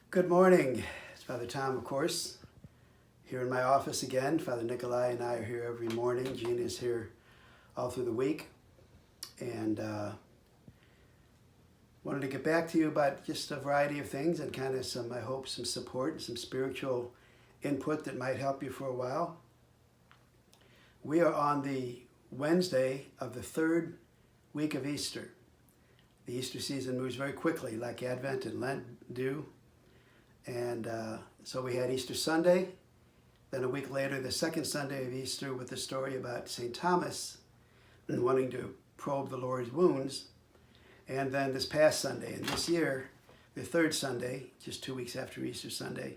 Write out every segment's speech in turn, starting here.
Good morning. It's Father Tom, of course, here in my office again. Father Nikolai and I are here every morning. Gina is here all through the week. And wanted to get back to you about just a variety of things and kind of some, I hope, some support and some spiritual input that might help you for a while. We are on the Wednesday of the third week of Easter. The Easter season moves very quickly, like Advent and Lent do. And so we had Easter Sunday, then a week later, the second Sunday of Easter with the story about St. Thomas and wanting to probe the Lord's wounds. And then this past Sunday, and this year, the third Sunday, just 2 weeks after Easter Sunday,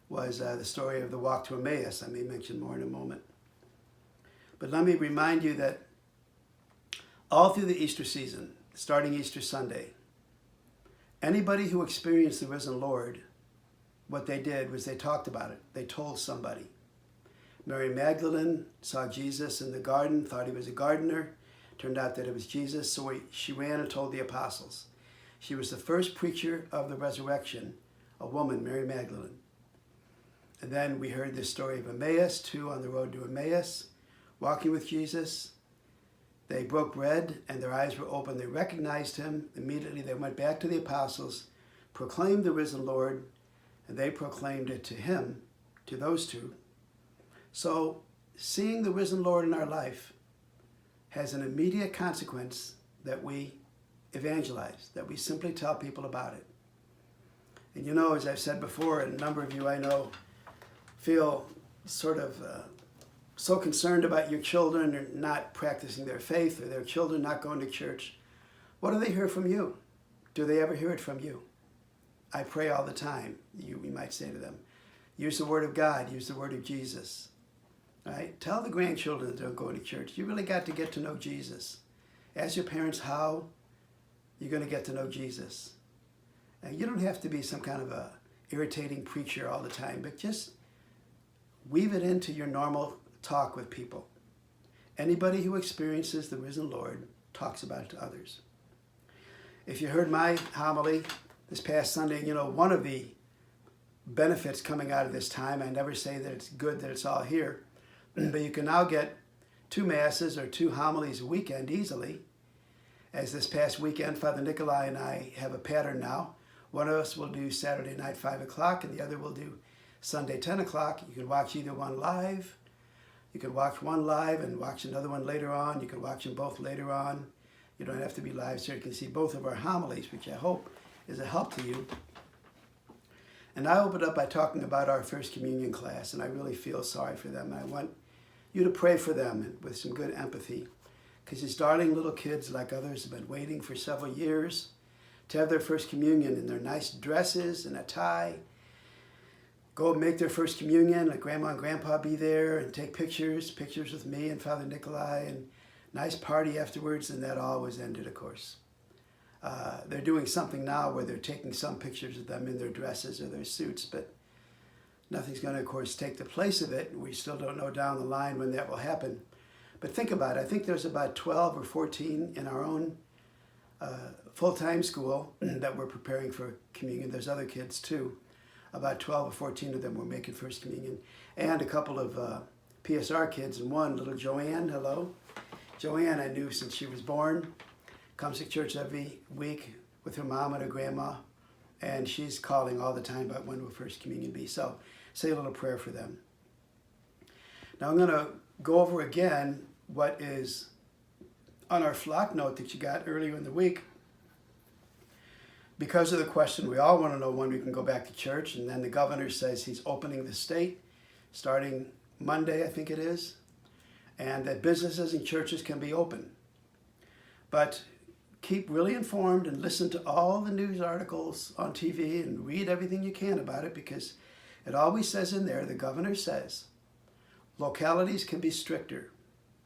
was the story of the walk to Emmaus. I may mention more in a moment. But let me remind you that all through the Easter season, starting Easter Sunday, anybody who experienced the risen Lord, what they did was they talked about it. They told somebody. Mary Magdalene saw Jesus in the garden, thought he was a gardener. Turned out that it was Jesus, so she ran and told the apostles. She was the first preacher of the resurrection, a woman, Mary Magdalene. And then we heard this story of Emmaus, two on the road to Emmaus, walking with Jesus. They broke bread and their eyes were open. They recognized him. Immediately they went back to the apostles, proclaimed the risen Lord, and they proclaimed it to him, to those two. So seeing the risen Lord in our life has an immediate consequence that we evangelize, that we simply tell people about it. And you know, as I've said before, and a number of you I know feel sort of so concerned about your children or not practicing their faith or their children not going to church. What do they hear from you? Do they ever hear it from you? I pray all the time, we might say to them. Use the word of God, use the word of Jesus. Right? Tell the grandchildren that don't go to church. You really got to get to know Jesus. Ask your parents how you're going to get to know Jesus. And you don't have to be some kind of a irritating preacher all the time, but just weave it into your normal talk with people. Anybody who experiences the risen Lord talks about it to others. If you heard my homily this past Sunday, you know, one of the benefits coming out of this time, I never say that it's good that it's all here, but you can now get 2 masses or 2 homilies a weekend easily. As this past weekend, Father Nikolai and I have a pattern now. One of us will do Saturday night 5 o'clock and the other will do Sunday 10 o'clock. You can watch either one live. You can watch one live and watch another one later on. You can watch them both later on. You don't have to be live, so you can see both of our homilies, which I hope is a help to you. And I opened up by talking about our First Communion class, and I really feel sorry for them. I want you to pray for them with some good empathy, because these darling little kids, like others, have been waiting for several years to have their First Communion in their nice dresses and a tie. Go and make their First Communion, let Grandma and Grandpa be there and take pictures with me and Father Nikolai, and nice party afterwards, and that all was ended, of course. They're doing something now where they're taking some pictures of them in their dresses or their suits, but nothing's going to, of course, take the place of it. We still don't know down the line when that will happen. But think about it. I think there's about 12 or 14 in our own full-time school that we're preparing for communion. There's other kids, too. About 12 or 14 of them were making First Communion. And a couple of PSR kids, and one, little Joanne, hello. Joanne I knew since she was born. Comes to church every week with her mom and her grandma, and she's calling all the time about when will First Communion be. So say a little prayer for them. Now I'm going to go over again what is on our flock note that you got earlier in the week. Because of the question, we all want to know when we can go back to church, and then the governor says he's opening the state starting Monday, I think it is, and that businesses and churches can be open. But keep really informed and listen to all the news articles on TV and read everything you can about it, because it always says in there, the governor says, localities can be stricter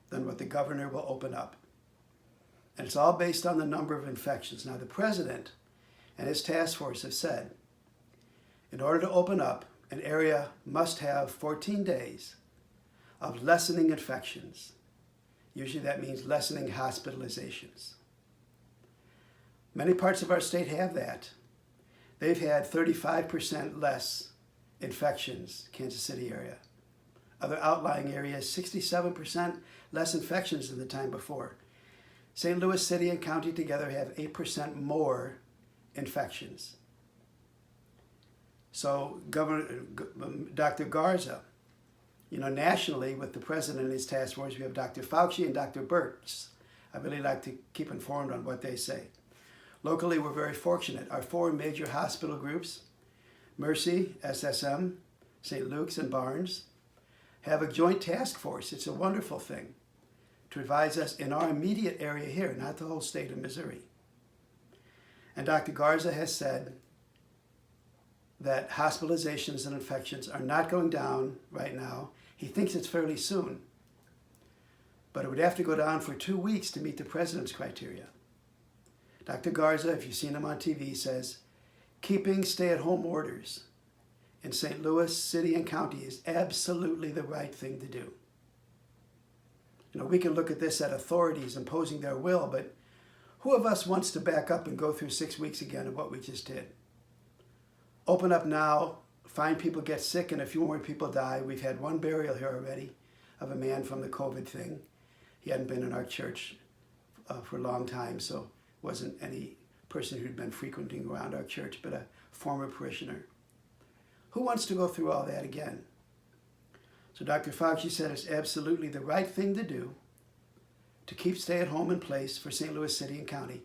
than what the governor will open up. And it's all based on the number of infections. Now the president and his task force have said, in order to open up, an area must have 14 days of lessening infections. Usually that means lessening hospitalizations. Many parts of our state have that. they've had 35% less infections, Kansas City area. Other outlying areas, 67% less infections than the time before. St. Louis City and County together have 8% more infections. So Dr. Garza, nationally with the president and his task force, we have Dr. Fauci and Dr. Birx. I really like to keep informed on what they say. Locally, we're very fortunate. Our 4 major hospital groups, Mercy, SSM, St. Luke's, and Barnes, have a joint task force. It's a wonderful thing to advise us in our immediate area here, not the whole state of Missouri. And Dr. Garza has said that hospitalizations and infections are not going down right now. He thinks it's fairly soon, but it would have to go down for 2 weeks to meet the president's criteria. Dr. Garza, if you've seen him on TV, says keeping stay-at-home orders in St. Louis City and County is absolutely the right thing to do. We can look at this at authorities imposing their will, but who of us wants to back up and go through 6 weeks again of what we just did? Open up now, find people get sick, and a few more people die. We've had 1 burial here already of a man from the COVID thing. He hadn't been in our church for a long time, so wasn't any person who'd been frequenting around our church, but a former parishioner. Who wants to go through all that again? So Dr. Fauci said it's absolutely the right thing to do to keep stay-at-home in place for St. Louis City and County.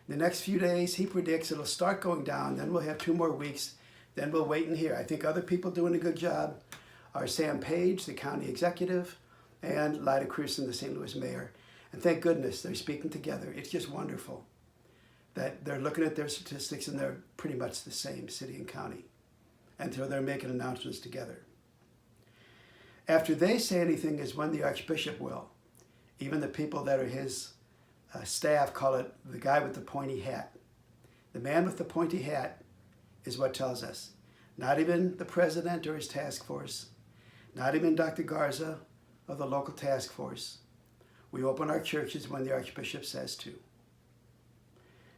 The next few days, he predicts it'll start going down, then we'll have 2 more weeks, then we'll wait and hear. I think other people doing a good job are Sam Page, the county executive, and Lyda Crewson, the St. Louis mayor. And thank goodness they're speaking together. It's just wonderful that they're looking at their statistics and they're pretty much the same, city and county. And so they're making announcements together. After they say anything is when the Archbishop will. Even the people that are his staff call it the guy with the pointy hat. The man with the pointy hat is what tells us. Not even the president or his task force, not even Dr. Garza of the local task force. We open our churches when the Archbishop says to.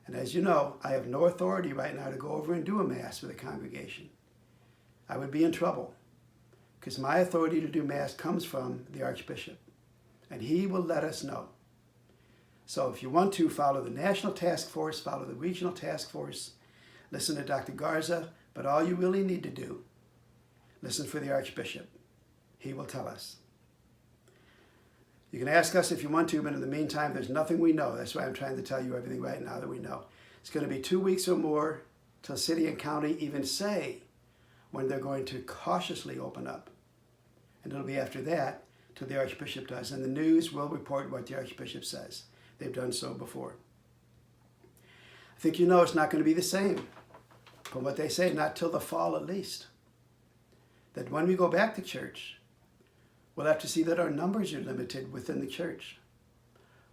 And as you know, I have no authority right now to go over and do a Mass with a congregation. I would be in trouble because my authority to do Mass comes from the Archbishop, and he will let us know. So if you want to, follow the national task force, follow the regional task force, listen to Dr. Garza, but all you really need to do, listen for the Archbishop. He will tell us. You can ask us if you want to, but in the meantime, there's nothing we know. That's why I'm trying to tell you everything right now that we know. It's going to be 2 weeks or more till city and county even say when they're going to cautiously open up. And it'll be after that till the Archbishop does. And the news will report what the Archbishop says. They've done so before. I think you know it's not going to be the same. From what they say, not till the fall at least. That when we go back to church, we'll have to see that our numbers are limited within the church.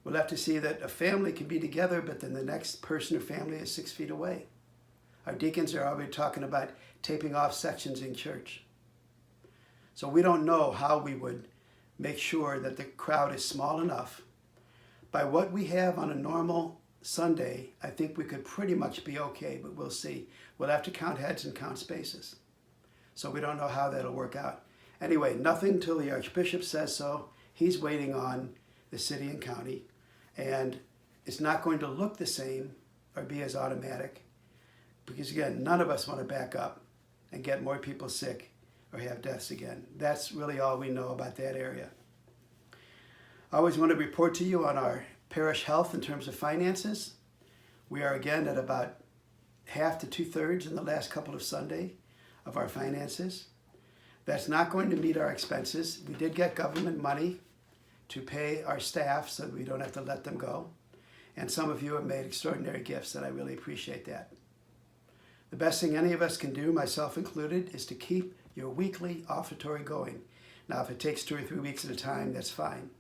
We'll have to see that a family can be together, but then the next person or family is 6 feet away. Our deacons are already talking about taping off sections in church. So we don't know how we would make sure that the crowd is small enough. By what we have on a normal Sunday, I think we could pretty much be okay, but we'll see. We'll have to count heads and count spaces. So we don't know how that'll work out. Anyway, nothing till the Archbishop says so. He's waiting on the city and county. And it's not going to look the same or be as automatic. Because again, none of us want to back up and get more people sick or have deaths again. That's really all we know about that area. I always want to report to you on our parish health in terms of finances. We are again at about half to 2/3 in the last couple of Sundays of our finances. That's not going to meet our expenses. We did get government money to pay our staff so we don't have to let them go. And some of you have made extraordinary gifts, and I really appreciate that. The best thing any of us can do, myself included, is to keep your weekly offertory going. Now, if it takes 2 or 3 weeks at a time, that's fine.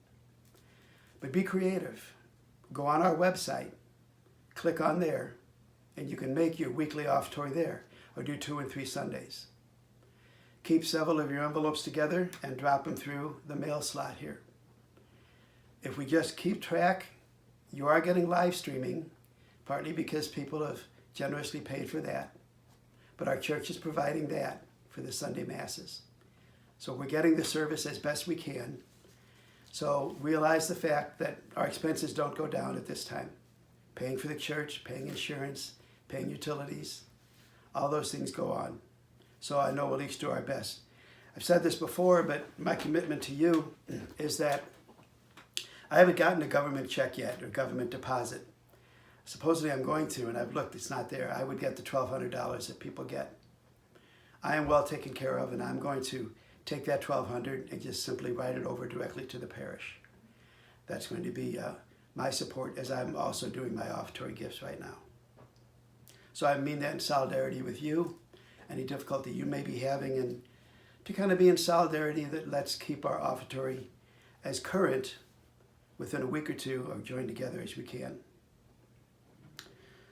But be creative. Go on our website, click on there, and you can make your weekly offertory there, or do 2 and 3 Sundays. Keep several of your envelopes together and drop them through the mail slot here. If we just keep track, you are getting live streaming, partly because people have generously paid for that. but our church is providing that for the Sunday Masses. So we're getting the service as best we can. So realize the fact that our expenses don't go down at this time. Paying for the church, paying insurance, paying utilities, all those things go on. So I know we'll each do our best. I've said this before, but my commitment to you is that I haven't gotten a government check yet or government deposit. Supposedly I'm going to, and I've looked, it's not there. I would get the $1,200 that people get. I am well taken care of, and I'm going to take that $1,200 and just simply write it over directly to the parish. That's going to be my support, as I'm also doing my offertory gifts right now. So I mean that in solidarity with you, any difficulty you may be having, and to kind of be in solidarity that let's keep our offertory as current within a week or two, or join together as we can.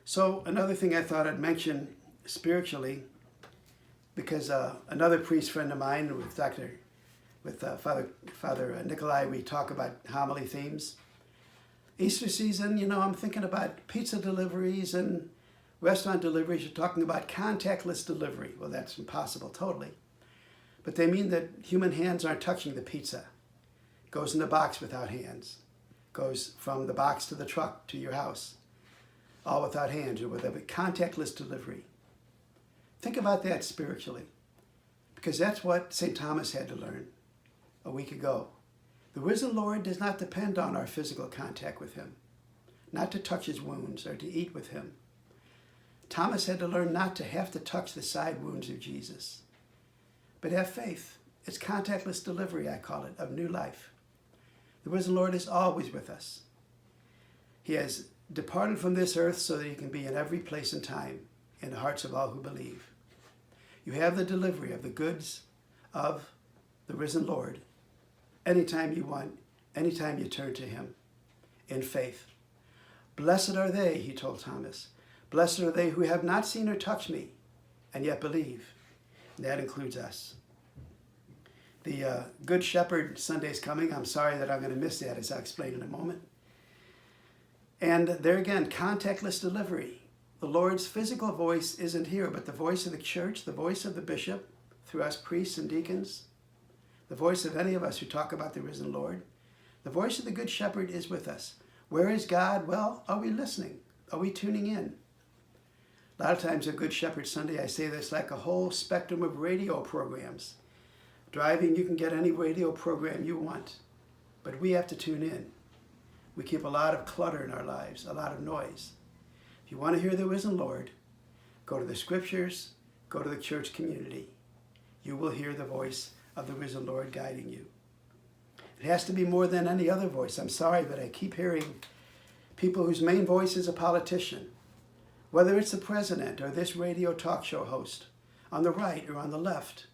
So another thing I thought I'd mention spiritually, because another priest friend of mine, with Father Nikolai, we talk about homily themes. Easter season, you know, I'm thinking about pizza deliveries and restaurant deliveries. You're talking about contactless delivery. Well, that's impossible totally. But they mean that human hands aren't touching the pizza. It goes in the box without hands. It goes from the box to the truck to your house, all without hands, or with a contactless delivery. Think about that spiritually, because that's what St. Thomas had to learn a week ago. The risen Lord does not depend on our physical contact with him, not to touch his wounds or to eat with him. Thomas had to learn not to have to touch the side wounds of Jesus, but have faith. It's contactless delivery, I call it, of new life. The risen Lord is always with us. He has departed from this earth so that he can be in every place and time in the hearts of all who believe. You have the delivery of the goods of the risen Lord anytime you want, anytime you turn to him in faith. Blessed are they, he told Thomas. Blessed are they who have not seen or touched me and yet believe. And that includes us. The Good Shepherd Sunday is coming. I'm sorry that I'm going to miss that, as I'll explain in a moment. And there again, contactless delivery. The Lord's physical voice isn't here, but the voice of the church, the voice of the bishop, through us priests and deacons, the voice of any of us who talk about the risen Lord, the voice of the Good Shepherd is with us. Where is God? Well, are we listening? Are we tuning in? A lot of times at Good Shepherd Sunday, I say there's like a whole spectrum of radio programs. Driving, you can get any radio program you want, but we have to tune in. We keep a lot of clutter in our lives, a lot of noise. If you want to hear the risen Lord, go to the scriptures, go to the church community. You will hear the voice of the risen Lord guiding you. It has to be more than any other voice. I'm sorry, but I keep hearing people whose main voice is a politician, whether it's the president or this radio talk show host, on the right or on the left.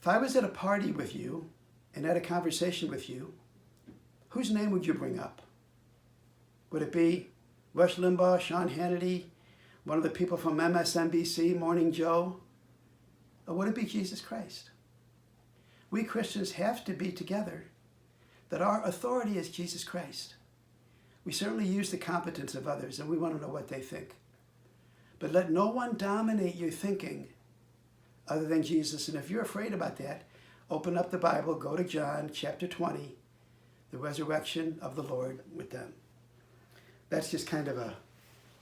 If I was at a party with you and had a conversation with you, whose name would you bring up? Would it be Rush Limbaugh, Sean Hannity, one of the people from MSNBC, Morning Joe? Or would it be Jesus Christ? We Christians have to be together, that our authority is Jesus Christ. We certainly use the competence of others, and we want to know what they think. But let no one dominate your thinking other than Jesus. And if you're afraid about that, open up the Bible, go to John chapter 20, the resurrection of the Lord with them. That's just kind of a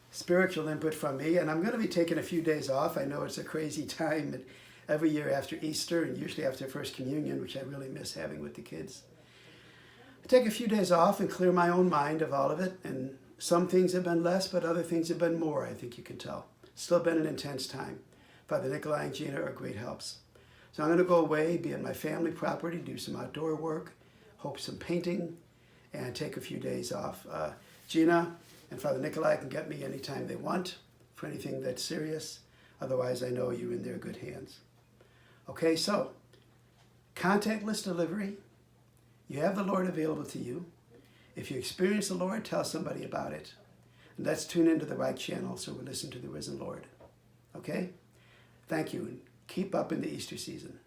spiritual input from me. And I'm going to be taking a few days off. I know it's a crazy time, but every year after Easter and usually after First Communion, which I really miss having with the kids. I take a few days off and clear my own mind of all of it. And some things have been less, but other things have been more, I think you can tell. Still been an intense time. Father Nikolai and Gina are great helps. So I'm going to go away, be in my family property, do some outdoor work, hope some painting, and take a few days off. Gina and Father Nikolai can get me anytime they want for anything that's serious. Otherwise, I know you're in their good hands. Okay, so contactless delivery. You have the Lord available to you. If you experience the Lord, tell somebody about it. And let's tune into the right channel so we listen to the risen Lord. Okay? Thank you, and keep up in the Easter season.